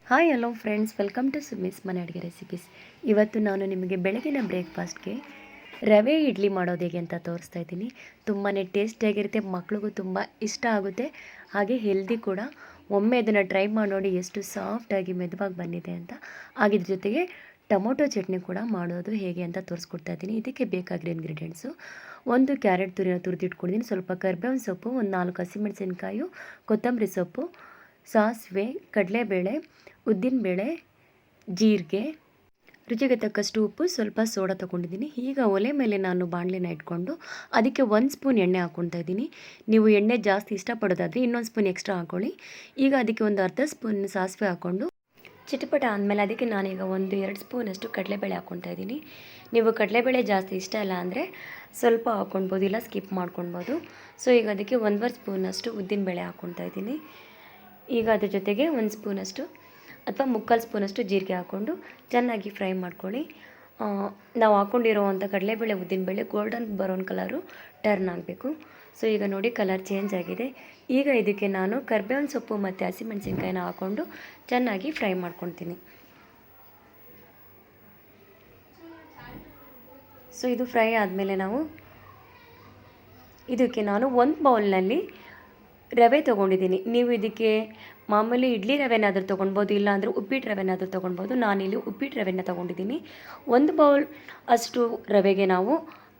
Hi hello friends, welcome to Sumi's ಮನೆ ಅಡುಗೆ recipes. ಇವತ್ತು ನಾನು ನಿಮಗೆ ಬೆಳಗಿನ ಬ್ರೇಕ್ಫಾಸ್ಟ್ಗೆ ರವೆ ಇಡ್ಲಿ ಮಾಡೋದು ಹೇಗೆ ಅಂತ ತೋರಿಸ್ತಾ ಇದ್ದೀನಿ. ತುಂಬಾ ಟೇಸ್ಟಿಯಾಗಿರುತ್ತೆ, ಮಕ್ಳಿಗೂ ತುಂಬ ಇಷ್ಟ ಆಗುತ್ತೆ, ಹಾಗೆ ಹೆಲ್ದಿ ಕೂಡ. ಒಮ್ಮೆ ಇದನ್ನು ಟ್ರೈ ಮಾಡಿ ನೋಡಿ ಎಷ್ಟು ಸಾಫ್ಟಾಗಿ ಮೆದುವಾಗಿ ಬಂದಿದೆ ಅಂತ. ಹಾಗೆ ಇದ್ರ ಜೊತೆಗೆ ಟೊಮೊಟೊ ಚಟ್ನಿ ಕೂಡ ಮಾಡೋದು ಹೇಗೆ ಅಂತ ತೋರಿಸ್ಕೊಡ್ತಾ ಇದ್ದೀನಿ. ಇದಕ್ಕೆ ಬೇಕಾಗಿರೋ ಇಂಗ್ರೀಡಿಯೆಂಟ್ಸು: ಒಂದು ಕ್ಯಾರೆಟ್ ತುರಿನ ತುರಿದಿಟ್ಕೊಂಡಿದ್ದೀನಿ, ಸ್ವಲ್ಪ ಕರಿಬೇವಿನ ಸೊಪ್ಪು, ಒಂದು 4 ಹಸಿಮೆಣಸಿನ್ಕಾಯಿ, ಕೊತ್ತಂಬರಿ ಸೊಪ್ಪು, ಸಾಸಿವೆ, ಕಡಲೆಬೇಳೆ, ಉದ್ದಿನಬೇಳೆ, ಜೀರಿಗೆ, ರುಚಿಗೆ ತಕ್ಕಷ್ಟು ಉಪ್ಪು, ಸ್ವಲ್ಪ ಸೋಡಾ ತೊಗೊಂಡಿದ್ದೀನಿ. ಈಗ ಒಲೆ ಮೇಲೆ ನಾನು ಬಾಣಲೆನ ಇಟ್ಕೊಂಡು ಅದಕ್ಕೆ 1 ಸ್ಪೂನ್ ಎಣ್ಣೆ ಹಾಕ್ಕೊಳ್ತಾ ಇದ್ದೀನಿ. ನೀವು ಎಣ್ಣೆ ಜಾಸ್ತಿ ಇಷ್ಟಪಡೋದಾದರೆ ಇನ್ನೊಂದು ಸ್ಪೂನ್ ಎಕ್ಸ್ಟ್ರಾ ಹಾಕ್ಕೊಳ್ಳಿ. ಈಗ ಅದಕ್ಕೆ ಒಂದು ಅರ್ಧ ಸ್ಪೂನ್ ಸಾಸಿವೆ ಹಾಕ್ಕೊಂಡು ಚಿಟಪಟ ಆದಮೇಲೆ ಅದಕ್ಕೆ ನಾನೀಗ 1-2 ಸ್ಪೂನಷ್ಟು ಕಡಲೆಬೇಳೆ ಹಾಕ್ಕೊಳ್ತಾ ಇದ್ದೀನಿ. ನೀವು ಕಡಲೆಬೇಳೆ ಜಾಸ್ತಿ ಇಷ್ಟ ಇಲ್ಲ ಅಂದರೆ ಸ್ವಲ್ಪ ಹಾಕ್ಕೊಳ್ಬೋದು, ಇಲ್ಲ ಸ್ಕಿಪ್ ಮಾಡ್ಕೊಳ್ಬೋದು. ಸೊ ಈಗ ಅದಕ್ಕೆ 1.5 ಸ್ಪೂನಷ್ಟು ಉದ್ದಿನಬೇಳೆ ಹಾಕ್ಕೊಳ್ತಾ ಇದ್ದೀನಿ. ಈಗ ಅದ್ರ ಜೊತೆಗೆ 1 ಸ್ಪೂನಷ್ಟು ಅಥವಾ 3/4 ಸ್ಪೂನಷ್ಟು ಜೀರಿಗೆ ಹಾಕ್ಕೊಂಡು ಚೆನ್ನಾಗಿ ಫ್ರೈ ಮಾಡ್ಕೊಳ್ಳಿ. ನಾವು ಹಾಕ್ಕೊಂಡಿರೋವಂಥ ಕಡಲೆಬೇಳೆ ಉದ್ದಿನಬೇಳೆ ಗೋಲ್ಡನ್ ಬ್ರೌನ್ ಕಲರು ಟರ್ನ್ ಆಗಬೇಕು. ಸೊ ಈಗ ನೋಡಿ ಕಲರ್ ಚೇಂಜ್ ಆಗಿದೆ. ಈಗ ಇದಕ್ಕೆ ನಾನು ಕರಿಬೇವಿನ ಸೊಪ್ಪು ಮತ್ತು ಹಸಿಮೆಣಸಿನ್ಕಾಯಿನ ಹಾಕ್ಕೊಂಡು ಚೆನ್ನಾಗಿ ಫ್ರೈ ಮಾಡ್ಕೊತೀನಿ. ಸೊ ಇದು ಫ್ರೈ ಆದಮೇಲೆ ಇದಕ್ಕೆ ನಾನು 1 ಬೌಲ್ನಲ್ಲಿ ರವೆ ತೊಗೊಂಡಿದ್ದೀನಿ. ನೀವು ಇದಕ್ಕೆ ಮಾಮೂಲಿ ಇಡ್ಲಿ ರವೆನಾದರೂ ತೊಗೊಳ್ಬೋದು, ಇಲ್ಲಾಂದರೆ ಉಪ್ಪಿಟ್ಟು ರವೆನಾದರೂ ತೊಗೊಳ್ಬೋದು. ನಾನಿಲ್ಲಿ ಉಪ್ಪಿಟ್ಟು ರವೆನ ತೊಗೊಂಡಿದ್ದೀನಿ. 1 ಬೌಲ್ ಅಷ್ಟು ರವೆಗೆ ನಾವು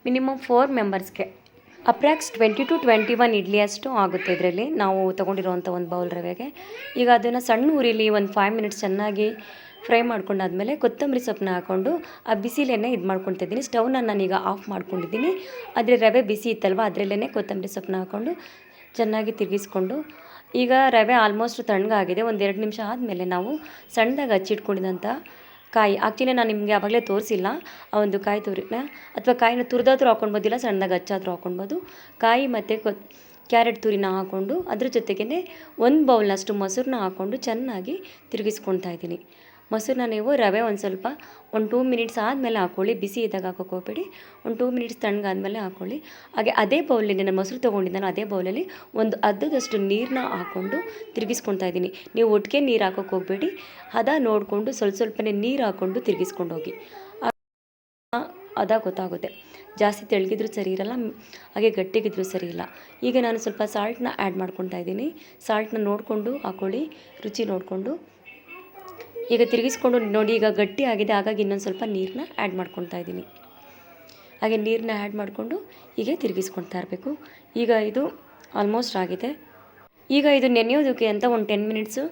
ಮಿನಿಮಮ್ 4 ಮೆಂಬರ್ಸ್ಗೆ ಅಪ್ರಾಕ್ಸ್ 20 to 21 ಇಡ್ಲಿ ಅಷ್ಟು ಆಗುತ್ತೆ ಇದರಲ್ಲಿ ನಾವು ತೊಗೊಂಡಿರೋವಂಥ 1 ಬೌಲ್ ರವೆಗೆ. ಈಗ ಅದನ್ನು ಸಣ್ಣ ಉರಿಲಿ ಒಂದು 5 ಮಿನಿಟ್ಸ್ ಚೆನ್ನಾಗಿ ಫ್ರೈ ಮಾಡ್ಕೊಂಡಾದ್ಮೇಲೆ ಕೊತ್ತಂಬರಿ ಸೊಪ್ಪನ್ನ ಹಾಕ್ಕೊಂಡು ಆ ಬಿಸಿಲನ್ನೇ ಇದು ಮಾಡ್ಕೊಳ್ತಿದ್ದೀನಿ. ಸ್ಟವ್ನ ನಾನೀಗ ಆಫ್ ಮಾಡ್ಕೊಂಡಿದ್ದೀನಿ. ಆದರೆ ರವೆ ಬಿಸಿ ಇತ್ತಲ್ವ, ಅದರಲ್ಲೇ ಕೊತ್ತಂಬರಿ ಸೊಪ್ಪನ್ನ ಹಾಕ್ಕೊಂಡು ಚೆನ್ನಾಗಿ ತಿರುಗಿಸ್ಕೊಂಡು, ಈಗ ರವೆ ಆಲ್ಮೋಸ್ಟ್ ತಣ್ಣಗಾಗಿದೆ. 1-2 ನಿಮಿಷ ಆದಮೇಲೆ ನಾವು ಸಣ್ಣದಾಗಿ ಹಚ್ಚಿಟ್ಕೊಂಡಿದ್ದಂಥ ಕಾಯಿ, ಆ್ಯಕ್ಚುಲಿ ನಾನು ನಿಮಗೆ ಆವಾಗಲೇ ತೋರಿಸಿಲ್ಲ ಆ ಒಂದು ಕಾಯಿ ತುರಿನ, ಅಥವಾ ಕಾಯಿನ ತುರಿದಾದ್ರೂ ಹಾಕ್ಕೊಳ್ಬೋದಿಲ್ಲ, ಸಣ್ಣದಾಗಿ ಹಚ್ಚಾದರೂ ಹಾಕ್ಕೊಳ್ಬೋದು. ಕಾಯಿ ಮತ್ತು ಕ್ಯಾರೆಟ್ ತುರಿನ ಹಾಕ್ಕೊಂಡು ಅದ್ರ ಜೊತೆಗೇ 1 ಬೌಲ್ನಷ್ಟು ಮೊಸರನ್ನ ಹಾಕ್ಕೊಂಡು ಚೆನ್ನಾಗಿ ತಿರುಗಿಸ್ಕೊಳ್ತಾ ಇದ್ದೀನಿ. ಮೊಸರನ್ನ ನೀವು ರವೆ ಒಂದು ಸ್ವಲ್ಪ 2 ಮಿನಿಟ್ಸ್ ಆದಮೇಲೆ ಹಾಕ್ಕೊಳ್ಳಿ, ಬಿಸಿ ಇದ್ದಾಗ ಹಾಕೋಕೆ ಹೋಗಬೇಡಿ. 2 ಮಿನಿಟ್ಸ್ ತಣ್ಣಗಾದ್ಮೇಲೆ ಹಾಕ್ಕೊಳ್ಳಿ. ಹಾಗೆ ಅದೇ ಬೌಲಲ್ಲಿ ನಾನು ಮೊಸರು ತೊಗೊಂಡಿದ್ದಾನೆ, ಅದೇ ಬೌಲಲ್ಲಿ ಒಂದು ಅರ್ಧದಷ್ಟು ನೀರನ್ನ ಹಾಕ್ಕೊಂಡು ತಿರುಗಿಸ್ಕೊಳ್ತಾ ಇದ್ದೀನಿ. ನೀವು ಒಟ್ಟಿಗೆ ನೀರು ಹಾಕೋಕೆ ಹೋಗಬೇಡಿ, ಹದ ನೋಡಿಕೊಂಡು ಸ್ವಲ್ಪನೇ ನೀರು ಹಾಕ್ಕೊಂಡು ತಿರುಗಿಸ್ಕೊಂಡು ಹೋಗಿ, ಅದ ಗೊತ್ತಾಗುತ್ತೆ. ಜಾಸ್ತಿ ತೆಳ್ಳಗಿದ್ರೂ ಸರಿ ಇರಲ್ಲ, ಹಾಗೆ ಗಟ್ಟಿಗಿದ್ರೂ ಸರಿ ಇಲ್ಲ. ಈಗ ನಾನು ಸ್ವಲ್ಪ ಸಾಲ್ಟನ್ನ ಆ್ಯಡ್ ಮಾಡ್ಕೊತಾ ಇದ್ದೀನಿ. ಸಾಲ್ಟನ್ನ ನೋಡಿಕೊಂಡು ಹಾಕ್ಕೊಳ್ಳಿ, ರುಚಿ ನೋಡಿಕೊಂಡು. ಈಗ ತಿರುಗಿಸ್ಕೊಂಡು ನೋಡಿ, ಈಗ ಗಟ್ಟಿ ಆಗಿದೆ, ಹಾಗಾಗಿ ಇನ್ನೊಂದು ಸ್ವಲ್ಪ ನೀರನ್ನ ಆ್ಯಡ್ ಮಾಡ್ಕೊತಾ ಇದ್ದೀನಿ. ಹಾಗೆ ನೀರನ್ನ ಆ್ಯಡ್ ಮಾಡಿಕೊಂಡು ಹೀಗೆ ತಿರುಗಿಸ್ಕೊಳ್ತಾ ಇರಬೇಕು. ಈಗ ಇದು ಆಲ್ಮೋಸ್ಟ್ ಆಗಿದೆ. ಈಗ ಇದು ನೆನೆಯೋದಕ್ಕೆ ಅಂತ ಒಂದು 10 ಮಿನಿಟ್ಸು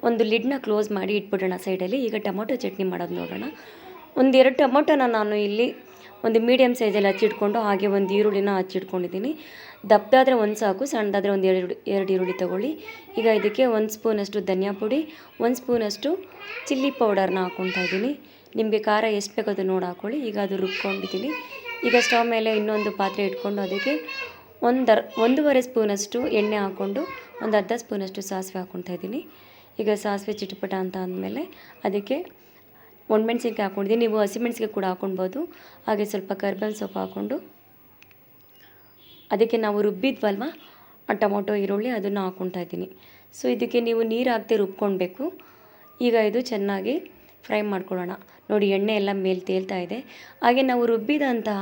ಒಂದು ಲಿಡ್ನ ಕ್ಲೋಸ್ ಮಾಡಿ ಇಟ್ಬಿಡೋಣ ಸೈಡಲ್ಲಿ. ಈಗ ಟೊಮೊಟೊ ಚಟ್ನಿ ಮಾಡೋದು ನೋಡೋಣ. 1-2 ಟೊಮೊಟೊನ ನಾನು ಇಲ್ಲಿ ಒಂದು ಮೀಡಿಯಮ್ ಸೈಜಲ್ಲಿ ಹಚ್ಚಿಟ್ಕೊಂಡು, ಹಾಗೆ ಒಂದು ಈರುಳ್ಳಿನ ಹಚ್ಚಿಟ್ಕೊಂಡಿದ್ದೀನಿ. ದಪ್ಪದಾದರೆ 1 ಸಾಕು, ಸಣ್ಣದಾದರೆ ಒಂದು 2 ಈರುಳ್ಳಿ ತೊಗೊಳ್ಳಿ. ಈಗ ಇದಕ್ಕೆ 1 ಸ್ಪೂನಷ್ಟು ಧನಿಯಾ ಪುಡಿ, 1 ಸ್ಪೂನಷ್ಟು ಚಿಲ್ಲಿ ಪೌಡರ್ನ ಹಾಕ್ಕೊತಾ ಇದ್ದೀನಿ. ನಿಮಗೆ ಖಾರ ಎಷ್ಟು ಬೇಕೋ ಅದು ನೋಡಿ ಹಾಕ್ಕೊಳ್ಳಿ. ಈಗ ಅದು ರುಬ್ಕೊಂಡಿದ್ದೀನಿ. ಈಗ ಸ್ಟವ್ ಮೇಲೆ ಇನ್ನೊಂದು ಪಾತ್ರೆ ಇಟ್ಕೊಂಡು ಅದಕ್ಕೆ 1.5 ಸ್ಪೂನಷ್ಟು ಎಣ್ಣೆ ಹಾಕ್ಕೊಂಡು ಒಂದು ಅರ್ಧ ಸ್ಪೂನಷ್ಟು ಸಾಸಿವೆ ಹಾಕ್ಕೊತಾ ಇದ್ದೀನಿ. ಈಗ ಸಾಸಿವೆ ಚಿಟಪಟ ಅಂತ ಅಂದಮೇಲೆ ಅದಕ್ಕೆ ಒಣಮೆಣ್ಸಿನ್ಕಾಯಿ ಹಾಕ್ಕೊಂಡಿದ್ದೀನಿ. ನೀವು ಹಸಿಮೆಣ್ಸಿನ್ಕಾಯಿ ಕೂಡ ಹಾಕ್ಕೊಳ್ಬೋದು. ಹಾಗೆ ಸ್ವಲ್ಪ ಕರಿಬೇವಿನ ಸೊಪ್ಪು ಹಾಕ್ಕೊಂಡು ಅದಕ್ಕೆ ನಾವು ರುಬ್ಬಿದ್ವಲ್ವ ಆ ಟೊಮೊಟೊ ಈರುಳ್ಳಿ ಅದನ್ನು ಹಾಕ್ಕೊತಾ ಇದ್ದೀನಿ. ಸೊ ಇದಕ್ಕೆ ನೀವು ನೀರು ಹಾಕದೆ ರುಬ್ಕೊಳ್ಬೇಕು. ಈಗ ಇದು ಚೆನ್ನಾಗಿ ಫ್ರೈ ಮಾಡ್ಕೊಳ್ಳೋಣ. ನೋಡಿ ಎಣ್ಣೆ ಎಲ್ಲ ಮೇಲೆ ತೇಲ್ತಾ ಇದೆ. ಹಾಗೆ ನಾವು ರುಬ್ಬಿದಂತಹ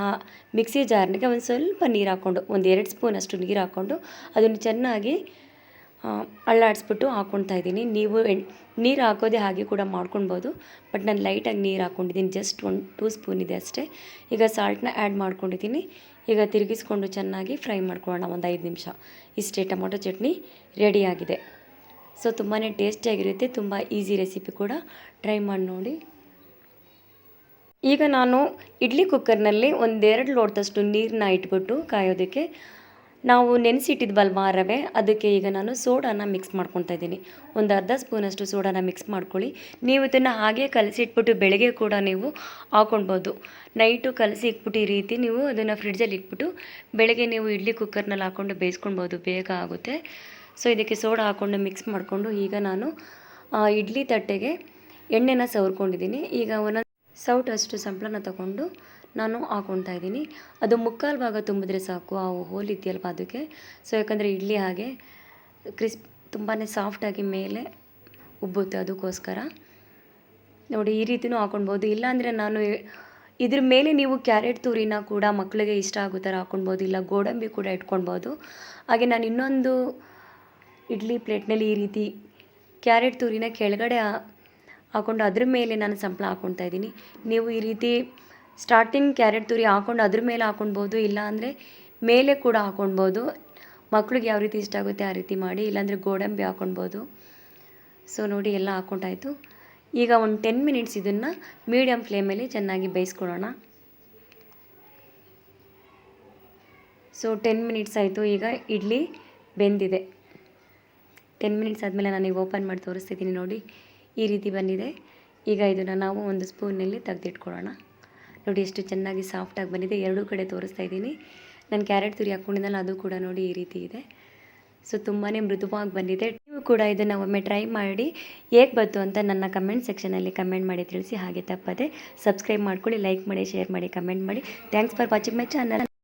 ಮಿಕ್ಸಿ ಜಾರ್ನಿಗೆ ಒಂದು ಸ್ವಲ್ಪ ನೀರು ಹಾಕ್ಕೊಂಡು, 1-2 ಸ್ಪೂನಷ್ಟು ನೀರು ಹಾಕ್ಕೊಂಡು ಅದನ್ನು ಚೆನ್ನಾಗಿ ಅಳ್ಳಾಡಿಸ್ಬಿಟ್ಟು ಹಾಕ್ಕೊತಾ ಇದ್ದೀನಿ. ನೀವು ನೀರು ಹಾಕೋದೇ ಹಾಗೆ ಕೂಡ ಮಾಡ್ಕೊಳ್ಬೋದು, ಬಟ್ ನಾನು ಲೈಟಾಗಿ ನೀರು ಹಾಕ್ಕೊಂಡಿದ್ದೀನಿ, ಜಸ್ಟ್ 1-2 ಸ್ಪೂನ್ ಇದೆ ಅಷ್ಟೇ. ಈಗ ಸಾಲ್ಟನ್ನ ಆ್ಯಡ್ ಮಾಡ್ಕೊಂಡಿದ್ದೀನಿ. ಈಗ ತಿರುಗಿಸ್ಕೊಂಡು ಚೆನ್ನಾಗಿ ಫ್ರೈ ಮಾಡ್ಕೊಳ್ಳೋಣ ಒಂದು 5 ನಿಮಿಷ. ಇಷ್ಟೇ, ಟೊಮೊಟೊ ಚಟ್ನಿ ರೆಡಿಯಾಗಿದೆ. ಸೊ ತುಂಬಾ ಟೇಸ್ಟಿಯಾಗಿರುತ್ತೆ, ತುಂಬ ಈಸಿ ರೆಸಿಪಿ ಕೂಡ, ಟ್ರೈ ಮಾಡಿ ನೋಡಿ. ಈಗ ನಾನು ಇಡ್ಲಿ ಕುಕ್ಕರ್ನಲ್ಲಿ 1-2 ಲೋಟದಷ್ಟು ನೀರನ್ನ ಇಟ್ಬಿಟ್ಟು ಕಾಯೋದಕ್ಕೆ ನಾವು ನೆನೆಸಿಟ್ಟಿದ್ವಲ್ವ ರವೆ, ಅದಕ್ಕೆ ಈಗ ನಾನು ಸೋಡಾನ ಮಿಕ್ಸ್ ಮಾಡ್ಕೊತಾ ಇದ್ದೀನಿ. ಒಂದು ಅರ್ಧ ಸ್ಪೂನಷ್ಟು ಸೋಡಾನ ಮಿಕ್ಸ್ ಮಾಡ್ಕೊಳ್ಳಿ. ನೀವು ಇದನ್ನು ಹಾಗೆ ಕಲಸಿಟ್ಬಿಟ್ಟು ಬೆಳಗ್ಗೆ ಕೂಡ ನೀವು ಹಾಕ್ಕೊಳ್ಬೋದು. ನೈಟು ಕಲಸಿ ಇಟ್ಬಿಟ್ಟು ಈ ರೀತಿ ನೀವು ಅದನ್ನು ಫ್ರಿಡ್ಜಲ್ಲಿ ಇಟ್ಬಿಟ್ಟು ಬೆಳಗ್ಗೆ ನೀವು ಇಡ್ಲಿ ಕುಕ್ಕರ್ನಲ್ಲಿ ಹಾಕ್ಕೊಂಡು ಬೇಯಿಸ್ಕೊಳ್ಬೋದು, ಬೇಗ ಆಗುತ್ತೆ. ಸೊ ಇದಕ್ಕೆ ಸೋಡಾ ಹಾಕ್ಕೊಂಡು ಮಿಕ್ಸ್ ಮಾಡಿಕೊಂಡು ಈಗ ನಾನು ಇಡ್ಲಿ ತಟ್ಟೆಗೆ ಎಣ್ಣೆನ ಸವರ್ಕೊಂಡಿದ್ದೀನಿ. ಈಗ ಒಂದೊಂದು ಸೌಟಷ್ಟು ಸಂಪಳನ ತಗೊಂಡು ನಾನು ಹಾಕ್ಕೊತಾ ಇದ್ದೀನಿ. ಅದು 3/4 ಭಾಗ ತುಂಬಿದ್ರೆ ಸಾಕು, ಆ ಹೋಲ್ ಇದೆಯಲ್ವ ಅದಕ್ಕೆ. ಸೊ ಯಾಕಂದರೆ ಇಡ್ಲಿ ಹಾಗೆ ತುಂಬಾ ಸಾಫ್ಟಾಗಿ ಮೇಲೆ ಉಬ್ಬುತ್ತೆ, ಅದಕ್ಕೋಸ್ಕರ. ನೋಡಿ ಈ ರೀತಿಯೂ ಹಾಕೊಳ್ಬೋದು. ಇಲ್ಲಾಂದರೆ ನಾನು ಇದ್ರ ಮೇಲೆ ನೀವು ಕ್ಯಾರೆಟ್ ತುರಿನ ಕೂಡ ಮಕ್ಕಳಿಗೆ ಇಷ್ಟ ಆಗೋ ಥರ ಹಾಕೊಳ್ಬೋದು, ಇಲ್ಲ ಗೋಡಂಬಿ ಕೂಡ ಇಟ್ಕೊಳ್ಬೋದು. ಹಾಗೆ ನಾನು ಇನ್ನೊಂದು ಇಡ್ಲಿ ಪ್ಲೇಟ್ನಲ್ಲಿ ಈ ರೀತಿ ಕ್ಯಾರೆಟ್ ತುರಿನ ಕೆಳಗಡೆ ಹಾಕ್ಕೊಂಡು ಅದ್ರ ಮೇಲೆ ನಾನು ಸಂಪ್ಳ ಹಾಕ್ಕೊಳ್ತಾ ಇದ್ದೀನಿ. ನೀವು ಈ ರೀತಿ ಸ್ಟಾರ್ಟಿಂಗ್ ಕ್ಯಾರೆಟ್ ತುರಿ ಹಾಕ್ಕೊಂಡು ಅದ್ರ ಮೇಲೆ ಹಾಕ್ಕೊಳ್ಬೋದು, ಇಲ್ಲ ಮೇಲೆ ಕೂಡ ಹಾಕ್ಕೊಳ್ಬೋದು. ಮಕ್ಳಿಗೆ ಯಾವ ರೀತಿ ಇಷ್ಟ ಆಗುತ್ತೆ ಆ ರೀತಿ ಮಾಡಿ, ಇಲ್ಲಾಂದರೆ ಗೋಡಂಬಿ ಹಾಕ್ಕೊಳ್ಬೋದು. ಸೊ ನೋಡಿ ಎಲ್ಲ ಹಾಕ್ಕೊಂಡಾಯಿತು. ಈಗ ಒಂದು 10 ಮಿನಿಟ್ಸ್ ಇದನ್ನು ಮೀಡಿಯಮ್ ಫ್ಲೇಮಲ್ಲಿ ಚೆನ್ನಾಗಿ ಬೇಯಿಸ್ಕೊಳ್ಳೋಣ. ಸೊ 10 ಮಿನಿಟ್ಸ್ ಆಯಿತು. ಈಗ ಇಡ್ಲಿ ಬೆಂದಿದೆ. 10 ಮಿನಿಟ್ಸ್ ಆದಮೇಲೆ ನಾನೀಗ ಓಪನ್ ಮಾಡಿ ತೋರಿಸ್ತಿದ್ದೀನಿ. ನೋಡಿ ಈ ರೀತಿ ಬಂದಿದೆ. ಈಗ ಇದನ್ನು ನಾವು ಒಂದು ಸ್ಪೂನಲ್ಲಿ ತೆಗೆದಿಟ್ಕೊಳ್ಳೋಣ. ನೋಡಿ ಎಷ್ಟು ಚೆನ್ನಾಗಿ ಸಾಫ್ಟಾಗಿ ಬಂದಿದೆ. ಎರಡೂ ಕಡೆ ತೋರಿಸ್ತಾ ಇದ್ದೀನಿ. ನಾನು ಕ್ಯಾರೆಟ್ ತುರಿ ಹಾಕ್ಕೊಂಡಿದ್ದಲ್ಲ ಅದು ಕೂಡ ನೋಡಿ ಈ ರೀತಿ ಇದೆ. ಸೊ ತುಂಬಾ ಮೃದುವಾಗಿ ಬಂದಿದೆ. ನೀವು ಕೂಡ ಇದನ್ನು ಒಮ್ಮೆ ಟ್ರೈ ಮಾಡಿ ಹೇಗೆ ಬಂತು ಅಂತ ನನ್ನ ಕಮೆಂಟ್ ಸೆಕ್ಷನಲ್ಲಿ ಕಮೆಂಟ್ ಮಾಡಿ ತಿಳಿಸಿ. ಹಾಗೆ ತಪ್ಪದೆ ಸಬ್ಸ್ಕ್ರೈಬ್ ಮಾಡ್ಕೊಳ್ಳಿ, ಲೈಕ್ ಮಾಡಿ, ಶೇರ್ ಮಾಡಿ, ಕಮೆಂಟ್ ಮಾಡಿ. Thanks for watching my channel.